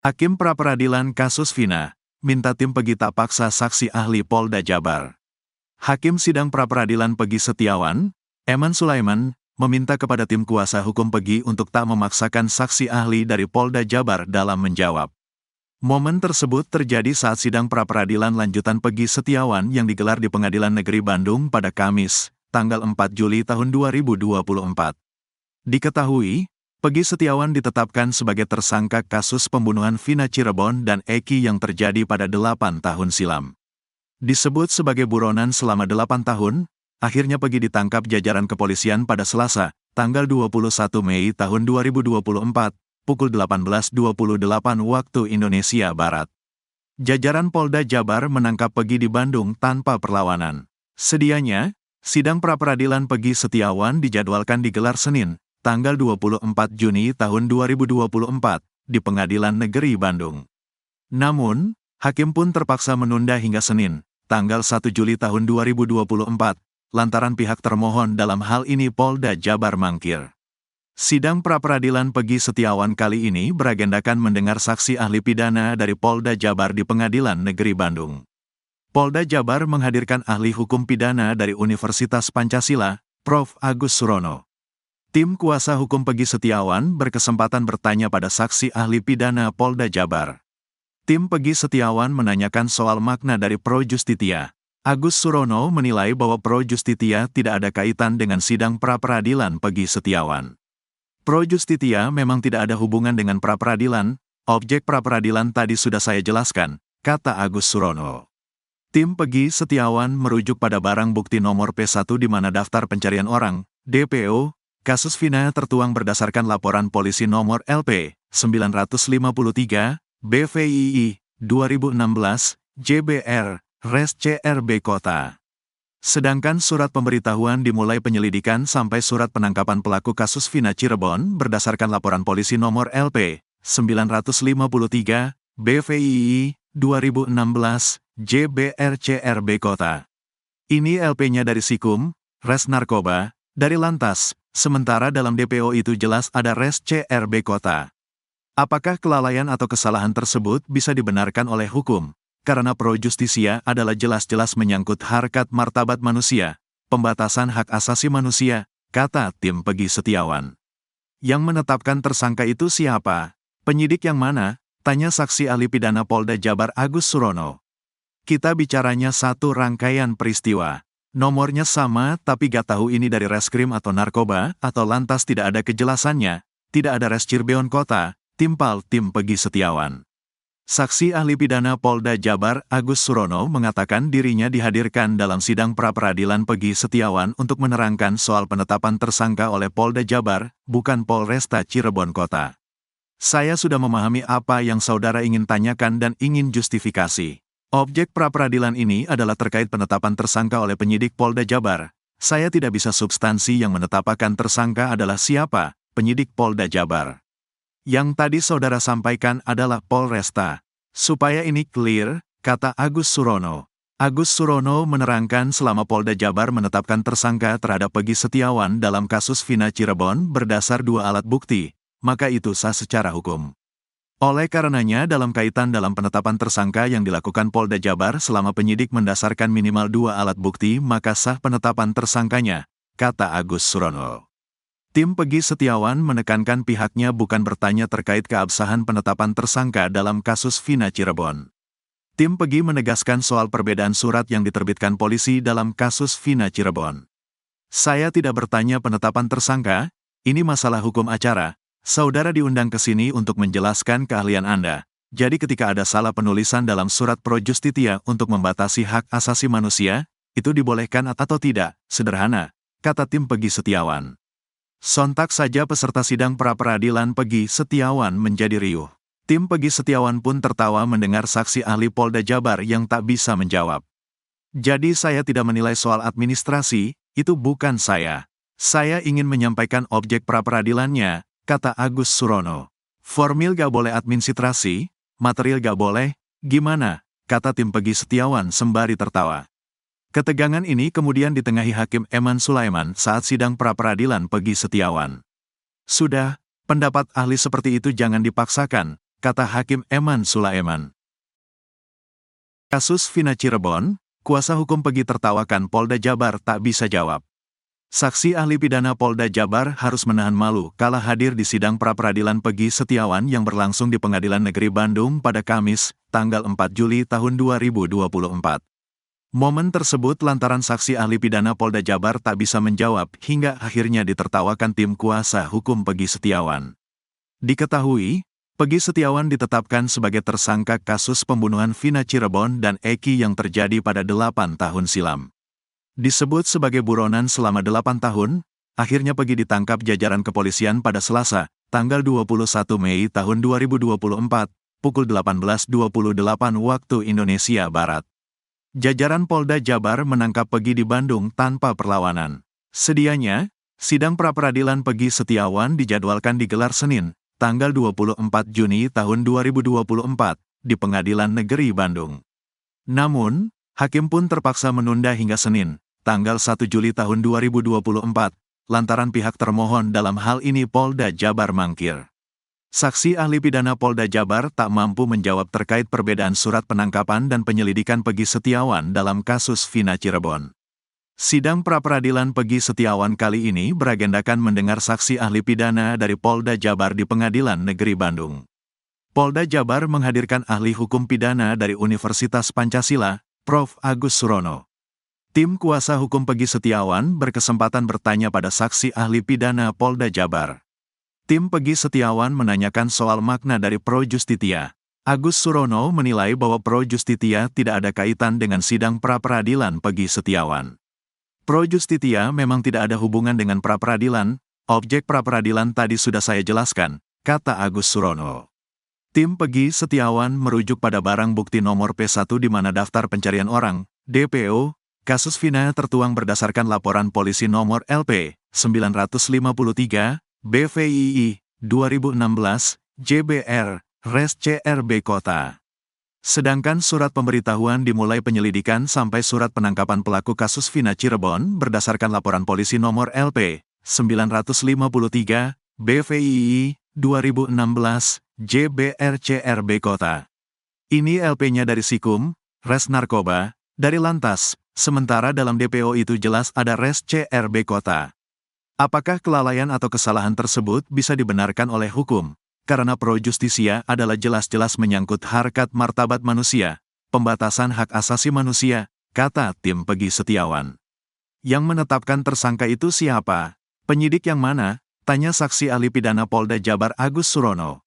Hakim Pra-Peradilan Kasus Vina, minta tim Pegi tak paksa saksi ahli Polda Jabar. Hakim Sidang Pra-Peradilan Pegi Setiawan, Eman Sulaiman, meminta kepada tim kuasa hukum Pegi untuk tak memaksakan saksi ahli dari Polda Jabar dalam menjawab. Momen tersebut terjadi saat sidang pra-peradilan lanjutan Pegi Setiawan yang digelar di Pengadilan Negeri Bandung pada Kamis, tanggal 4 Juli tahun 2024. Diketahui, Pegi Setiawan ditetapkan sebagai tersangka kasus pembunuhan Vina Cirebon dan Eki yang terjadi pada 8 tahun silam. Disebut sebagai buronan selama 8 tahun, akhirnya Pegi ditangkap jajaran kepolisian pada Selasa, tanggal 21 Mei tahun 2024, pukul 18.28 waktu Indonesia Barat. Jajaran Polda Jabar menangkap Pegi di Bandung tanpa perlawanan. Sedianya, sidang pra-peradilan Pegi Setiawan dijadwalkan digelar Senin, tanggal 24 Juni tahun 2024, di Pengadilan Negeri Bandung. Namun, hakim pun terpaksa menunda hingga Senin, tanggal 1 Juli tahun 2024, lantaran pihak termohon dalam hal ini Polda Jabar mangkir. Sidang pra-peradilan Pegi Setiawan kali ini beragendakan mendengar saksi ahli pidana dari Polda Jabar di Pengadilan Negeri Bandung. Polda Jabar menghadirkan ahli hukum pidana dari Universitas Pancasila, Prof. Agus Surono. Tim kuasa hukum Pegi Setiawan berkesempatan bertanya pada saksi ahli pidana Polda Jabar. Tim Pegi Setiawan menanyakan soal makna dari pro justitia. Agus Surono menilai bahwa pro justitia tidak ada kaitan dengan sidang pra-peradilan Pegi Setiawan. Pro justitia memang tidak ada hubungan dengan pra-peradilan, objek pra-peradilan tadi sudah saya jelaskan, kata Agus Surono. Tim Pegi Setiawan merujuk pada barang bukti nomor P1 di mana daftar pencarian orang, DPO, kasus Vina tertuang berdasarkan laporan polisi nomor LP 953, BVII, 2016, JBR, Res CRB Kota. Sedangkan surat pemberitahuan dimulai penyelidikan sampai surat penangkapan pelaku kasus Vina Cirebon berdasarkan laporan polisi nomor LP 953, BVII, 2016, JBR CRB Kota. Ini LP-nya dari Sikum, Res Narkoba, dari Lantas, sementara dalam DPO itu jelas ada Res CRB Kota. Apakah kelalaian atau kesalahan tersebut bisa dibenarkan oleh hukum? Karena pro justisia adalah jelas-jelas menyangkut harkat martabat manusia, pembatasan hak asasi manusia, kata tim Pegi Setiawan. Yang menetapkan tersangka itu siapa? Penyidik yang mana? Tanya saksi ahli pidana Polda Jabar Agus Surono. Kita bicaranya satu rangkaian peristiwa. Nomornya sama tapi gak tahu ini dari reskrim atau narkoba, atau lantas tidak ada kejelasannya, tidak ada res Cirebon Kota, timpal tim Pegi Setiawan. Saksi ahli pidana Polda Jabar Agus Surono mengatakan dirinya dihadirkan dalam sidang pra-peradilan Pegi Setiawan untuk menerangkan soal penetapan tersangka oleh Polda Jabar, bukan Polresta Cirebon Kota. Saya sudah memahami apa yang saudara ingin tanyakan dan ingin justifikasi. Objek pra-peradilan ini adalah terkait penetapan tersangka oleh penyidik Polda Jabar. Saya tidak bisa substansi yang menetapkan tersangka adalah siapa, penyidik Polda Jabar. Yang tadi saudara sampaikan adalah Polresta. Supaya ini clear, kata Agus Surono. Agus Surono menerangkan selama Polda Jabar menetapkan tersangka terhadap Pegi Setiawan dalam kasus Vina Cirebon berdasar 2 alat bukti, maka itu sah secara hukum. Oleh karenanya dalam kaitan dalam penetapan tersangka yang dilakukan Polda Jabar selama penyidik mendasarkan minimal 2 alat bukti maka sah penetapan tersangkanya, kata Agus Surono. Tim Pegi Setiawan menekankan pihaknya bukan bertanya terkait keabsahan penetapan tersangka dalam kasus Vina Cirebon. Tim Pegi menegaskan soal perbedaan surat yang diterbitkan polisi dalam kasus Vina Cirebon. Saya tidak bertanya penetapan tersangka, ini masalah hukum acara. Saudara diundang ke sini untuk menjelaskan keahlian Anda. Jadi ketika ada salah penulisan dalam surat pro justitia untuk membatasi hak asasi manusia, itu dibolehkan atau tidak, sederhana, kata tim Pegi Setiawan. Sontak saja peserta sidang pra-peradilan Pegi Setiawan menjadi riuh. Tim Pegi Setiawan pun tertawa mendengar saksi ahli Polda Jabar yang tak bisa menjawab. Jadi saya tidak menilai soal administrasi, itu bukan saya. Saya ingin menyampaikan objek pra-peradilannya, kata Agus Surono. Formil gak boleh administrasi, material gak boleh, gimana? Kata tim Pegi Setiawan sembari tertawa. Ketegangan ini kemudian ditengahi Hakim Eman Sulaiman saat sidang pra-peradilan Pegi Setiawan. Sudah, pendapat ahli seperti itu jangan dipaksakan, kata Hakim Eman Sulaiman. Kasus Vina Cirebon, kuasa hukum Pegi tertawakan Polda Jabar tak bisa jawab. Saksi ahli pidana Polda Jabar harus menahan malu kala hadir di sidang pra-peradilan Pegi Setiawan yang berlangsung di Pengadilan Negeri Bandung pada Kamis, tanggal 4 Juli tahun 2024. Momen tersebut lantaran saksi ahli pidana Polda Jabar tak bisa menjawab hingga akhirnya ditertawakan tim kuasa hukum Pegi Setiawan. Diketahui, Pegi Setiawan ditetapkan sebagai tersangka kasus pembunuhan Vina Cirebon dan Eki yang terjadi pada 8 tahun silam. Disebut sebagai buronan selama 8 tahun, akhirnya Pegi ditangkap jajaran kepolisian pada Selasa, tanggal 21 Mei tahun 2024, pukul 18.28 waktu Indonesia Barat. Jajaran Polda Jabar menangkap Pegi di Bandung tanpa perlawanan. Sedianya, sidang pra-peradilan Pegi Setiawan dijadwalkan digelar Senin, tanggal 24 Juni tahun 2024, di Pengadilan Negeri Bandung. Namun, Hakim pun terpaksa menunda hingga Senin, tanggal 1 Juli tahun 2024, lantaran pihak termohon dalam hal ini Polda Jabar mangkir. Saksi ahli pidana Polda Jabar tak mampu menjawab terkait perbedaan surat penangkapan dan penyelidikan Pegi Setiawan dalam kasus Vina Cirebon. Sidang pra-peradilan Pegi Setiawan kali ini beragendakan mendengar saksi ahli pidana dari Polda Jabar di Pengadilan Negeri Bandung. Polda Jabar menghadirkan ahli hukum pidana dari Universitas Pancasila, Prof. Agus Surono. Tim kuasa hukum Pegi Setiawan berkesempatan bertanya pada saksi ahli pidana Polda Jabar. Tim Pegi Setiawan menanyakan soal makna dari pro justitia. Agus Surono menilai bahwa pro justitia tidak ada kaitan dengan sidang pra-peradilan Pegi Setiawan. Pro justitia memang tidak ada hubungan dengan pra-peradilan, objek pra-peradilan tadi sudah saya jelaskan, kata Agus Surono. Tim Pegi Setiawan merujuk pada barang bukti nomor P1 di mana daftar pencarian orang, DPO, kasus Vina tertuang berdasarkan laporan polisi nomor LP 953, BVII 2016, JBR, Res CRB Kota. Sedangkan surat pemberitahuan dimulai penyelidikan sampai surat penangkapan pelaku kasus Vina Cirebon berdasarkan laporan polisi nomor LP 953, BVII 2016, JBR CRB Kota. Ini LP-nya dari Sikum, Res Narkoba, dari Lantas, sementara dalam DPO itu jelas ada Res CRB Kota. Apakah kelalaian atau kesalahan tersebut bisa dibenarkan oleh hukum? Karena pro justisia adalah jelas-jelas menyangkut harkat martabat manusia, pembatasan hak asasi manusia, kata tim Pegi Setiawan. Yang menetapkan tersangka itu siapa? Penyidik yang mana? Tanya saksi ahli pidana Polda Jabar Agus Surono.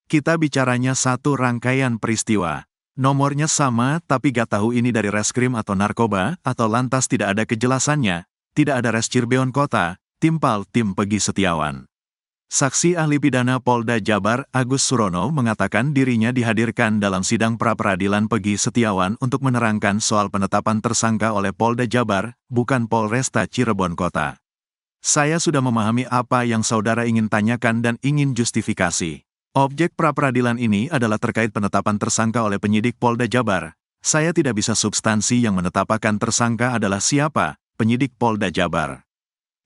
Kita bicaranya satu rangkaian peristiwa. Nomornya sama tapi gak tahu ini dari reskrim atau narkoba, atau lantas tidak ada kejelasannya, tidak ada res Cirebon Kota, timpal tim Pegi Setiawan. Saksi ahli pidana Polda Jabar Agus Surono mengatakan dirinya dihadirkan dalam sidang pra-peradilan Pegi Setiawan untuk menerangkan soal penetapan tersangka oleh Polda Jabar, bukan Polresta Cirebon Kota. Saya sudah memahami apa yang saudara ingin tanyakan dan ingin justifikasi. Objek pra-peradilan ini adalah terkait penetapan tersangka oleh penyidik Polda Jabar. Saya tidak bisa substansi yang menetapkan tersangka adalah siapa, penyidik Polda Jabar.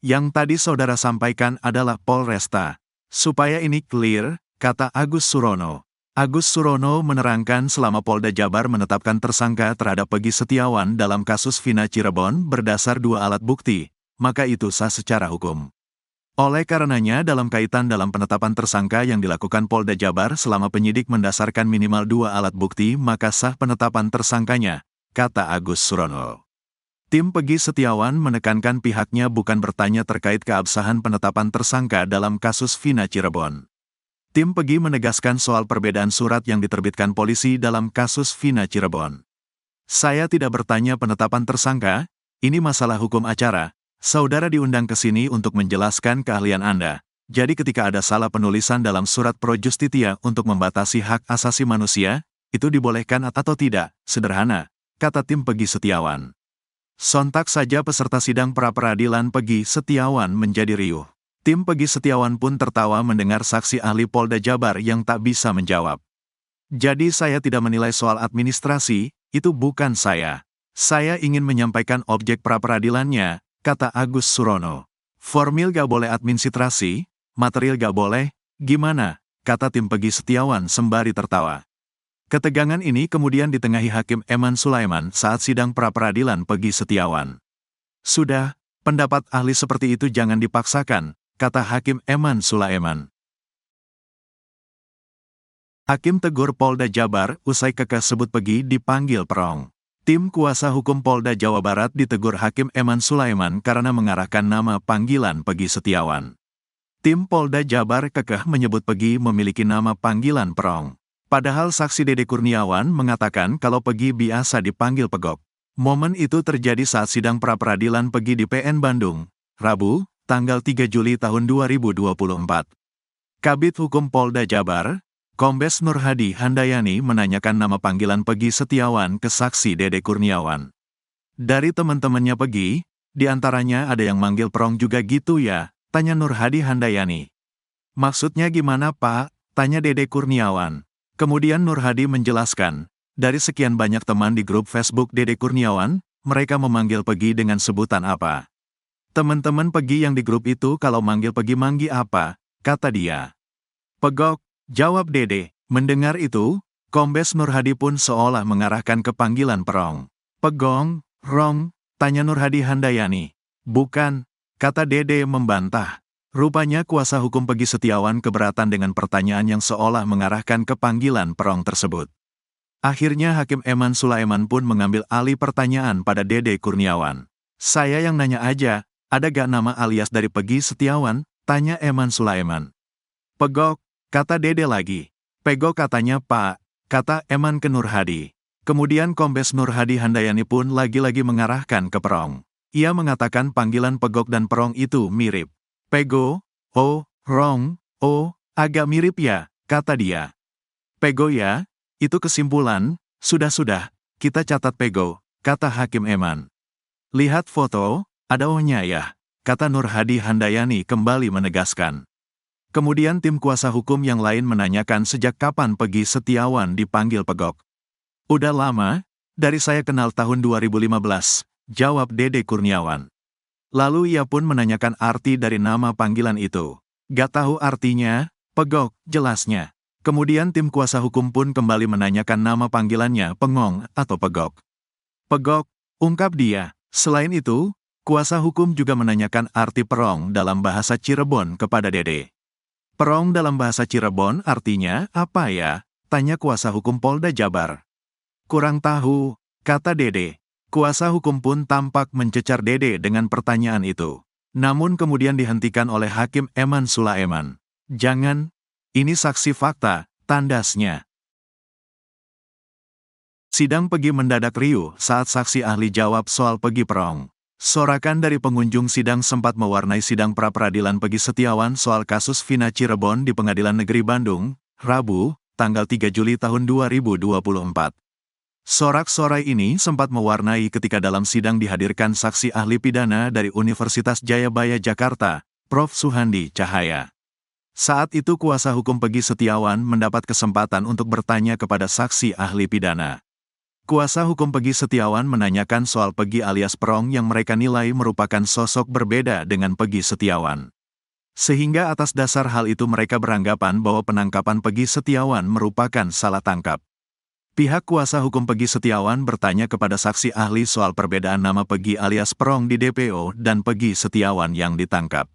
Yang tadi saudara sampaikan adalah Polresta. Supaya ini clear, kata Agus Surono. Agus Surono menerangkan selama Polda Jabar menetapkan tersangka terhadap Pegi Setiawan dalam kasus Vina Cirebon berdasar 2 alat bukti, maka itu sah secara hukum. Oleh karenanya dalam kaitan dalam penetapan tersangka yang dilakukan Polda Jabar selama penyidik mendasarkan minimal 2 alat bukti maka sah penetapan tersangkanya, kata Agus Surono. Tim Pegi Setiawan menekankan pihaknya bukan bertanya terkait keabsahan penetapan tersangka dalam kasus Vina Cirebon. Tim Pegi menegaskan soal perbedaan surat yang diterbitkan polisi dalam kasus Vina Cirebon. Saya tidak bertanya penetapan tersangka, ini masalah hukum acara. Saudara diundang ke sini untuk menjelaskan keahlian Anda. Jadi ketika ada salah penulisan dalam surat pro justitia untuk membatasi hak asasi manusia, itu dibolehkan atau tidak, sederhana, kata tim Pegi Setiawan. Sontak saja peserta sidang pra-peradilan Pegi Setiawan menjadi riuh. Tim Pegi Setiawan pun tertawa mendengar saksi ahli Polda Jabar yang tak bisa menjawab. Jadi saya tidak menilai soal administrasi, itu bukan saya. Saya ingin menyampaikan objek pra-peradilannya, kata Agus Surono. Formil gak boleh administrasi, material gak boleh, gimana? kata tim Pegi Setiawan sembari tertawa. Ketegangan ini kemudian ditengahi Hakim Eman Sulaiman saat sidang pra-peradilan Pegi Setiawan. Sudah, pendapat ahli seperti itu jangan dipaksakan, kata Hakim Eman Sulaiman. Hakim tegur Polda Jabar usai kekeh sebut Pegi dipanggil perong. Tim kuasa hukum Polda Jawa Barat ditegur Hakim Eman Sulaiman karena mengarahkan nama panggilan Pegi Setiawan. Tim Polda Jabar kekeh menyebut Pegi memiliki nama panggilan perong. Padahal saksi Dede Kurniawan mengatakan kalau Pegi biasa dipanggil Pegok. Momen itu terjadi saat sidang pra-peradilan Pegi di PN Bandung, Rabu, tanggal 3 Juli tahun 2024. Kabid Hukum Polda Jabar, Kombes Nur Hadi Handayani menanyakan nama panggilan Pegi Setiawan ke saksi Dede Kurniawan. Dari teman-temannya Pegi, diantaranya ada yang manggil perong juga gitu ya, tanya Nur Hadi Handayani. Maksudnya gimana Pak? Tanya Dede Kurniawan. Kemudian Nur Hadi menjelaskan, dari sekian banyak teman di grup Facebook Dede Kurniawan, mereka memanggil Pegi dengan sebutan apa? Teman-teman Pegi yang di grup itu kalau manggil Pegi manggi apa? Kata dia. Pegok, jawab Dede. Mendengar itu, Kombes Nur Hadi pun seolah mengarahkan ke panggilan perong. Pegong, rong, tanya Nur Hadi Handayani. Bukan, kata Dede membantah. Rupanya kuasa hukum Pegi Setiawan keberatan dengan pertanyaan yang seolah mengarahkan ke panggilan perong tersebut. Akhirnya Hakim Eman Sulaiman pun mengambil alih pertanyaan pada Dede Kurniawan. Saya yang nanya aja, ada gak nama alias dari Pegi Setiawan? Tanya Eman Sulaiman. Pegok, kata Dede lagi. Pegok katanya Pak, kata Eman ke Nur Hadi. Kemudian Kombes Nur Hadi Handayani pun lagi-lagi mengarahkan ke perong. Ia mengatakan panggilan Pegok dan perong itu mirip. Pego, oh, rong, oh, agak mirip ya, kata dia. Pego ya, itu kesimpulan, sudah, kita catat Pego, kata Hakim Eman. Lihat foto, ada ohnya ya, kata Nur Hadi Handayani kembali menegaskan. Kemudian tim kuasa hukum yang lain menanyakan sejak kapan Pegi Setiawan dipanggil Pegok. Udah lama, dari saya kenal tahun 2015, jawab Dede Kurniawan. Lalu ia pun menanyakan arti dari nama panggilan itu. Gak tahu artinya, Pegok, jelasnya. Kemudian tim kuasa hukum pun kembali menanyakan nama panggilannya Pengong atau Pegok. Pegok, ungkap dia. Selain itu, kuasa hukum juga menanyakan arti perong dalam bahasa Cirebon kepada Dede. Perong dalam bahasa Cirebon artinya apa ya? Tanya kuasa hukum Polda Jabar. Kurang tahu, kata Dede. Kuasa hukum pun tampak mencecar Dede dengan pertanyaan itu. Namun kemudian dihentikan oleh Hakim Eman Sulaiman. Jangan, ini saksi fakta, tandasnya. Sidang Pegi mendadak riuh saat saksi ahli jawab soal Pegi perong. Sorakan dari pengunjung sidang sempat mewarnai sidang pra-peradilan Pegi Setiawan soal kasus Vina Cirebon di Pengadilan Negeri Bandung, Rabu, tanggal 3 Juli tahun 2024. Sorak-sorai ini sempat mewarnai ketika dalam sidang dihadirkan saksi ahli pidana dari Universitas Jayabaya Jakarta, Prof. Suhandi Cahaya. Saat itu kuasa hukum Pegi Setiawan mendapat kesempatan untuk bertanya kepada saksi ahli pidana. Kuasa hukum Pegi Setiawan menanyakan soal Pegi alias Perong yang mereka nilai merupakan sosok berbeda dengan Pegi Setiawan. Sehingga atas dasar hal itu mereka beranggapan bahwa penangkapan Pegi Setiawan merupakan salah tangkap. Pihak kuasa hukum Pegi Setiawan bertanya kepada saksi ahli soal perbedaan nama Pegi alias Perong di DPO dan Pegi Setiawan yang ditangkap.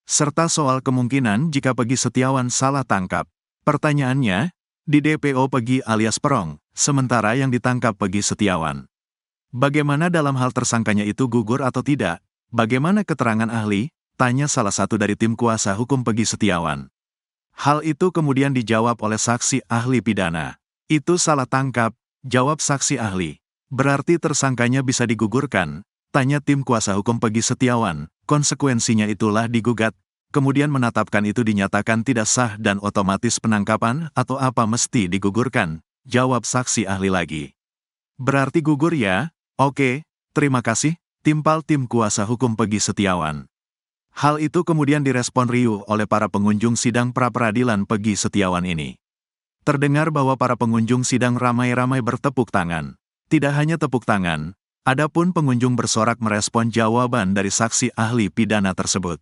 Serta soal kemungkinan jika Pegi Setiawan salah tangkap. Pertanyaannya, di DPO Pegi alias Perong, sementara yang ditangkap Pegi Setiawan. Bagaimana dalam hal tersangkanya itu gugur atau tidak? Bagaimana keterangan ahli? Tanya salah satu dari tim kuasa hukum Pegi Setiawan. Hal itu kemudian dijawab oleh saksi ahli pidana. Itu salah tangkap, jawab saksi ahli. Berarti tersangkanya bisa digugurkan? Tanya tim kuasa hukum Pegi Setiawan. Konsekuensinya itulah digugat, kemudian menetapkan itu dinyatakan tidak sah dan otomatis penangkapan atau apa mesti digugurkan? Jawab saksi ahli lagi. Berarti gugur ya? Oke, terima kasih, timpal tim kuasa hukum Pegi Setiawan. Hal itu kemudian direspon riuh oleh para pengunjung sidang pra-peradilan Pegi Setiawan ini. Terdengar bahwa para pengunjung sidang ramai-ramai bertepuk tangan. Tidak hanya tepuk tangan, adapun pengunjung bersorak merespon jawaban dari saksi ahli pidana tersebut.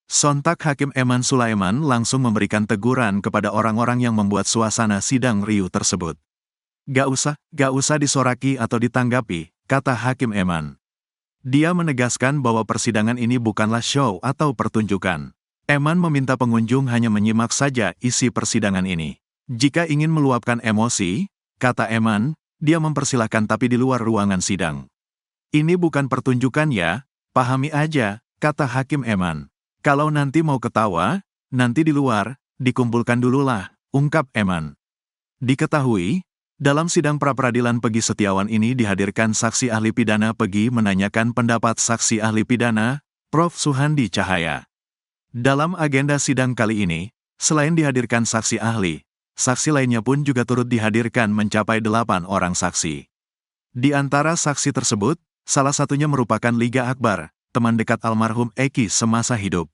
Sontak Hakim Eman Sulaiman langsung memberikan teguran kepada orang-orang yang membuat suasana sidang riuh tersebut. Gak usah disoraki atau ditanggapi, kata Hakim Eman. Dia menegaskan bahwa persidangan ini bukanlah show atau pertunjukan. Eman meminta pengunjung hanya menyimak saja isi persidangan ini. Jika ingin meluapkan emosi, kata Eman, dia mempersilahkan tapi di luar ruangan sidang. Ini bukan pertunjukan ya, pahami aja, kata Hakim Eman. Kalau nanti mau ketawa, nanti di luar, dikumpulkan dululah, ungkap Eman. Diketahui, dalam sidang pra-peradilan Pegi Setiawan ini dihadirkan saksi ahli pidana Pegi menanyakan pendapat saksi ahli pidana, Prof. Suhandi Cahaya. Dalam agenda sidang kali ini, selain dihadirkan saksi ahli, saksi lainnya pun juga turut dihadirkan mencapai 8 orang saksi. Di antara saksi tersebut, salah satunya merupakan Liga Akbar, teman dekat almarhum Eki semasa hidup.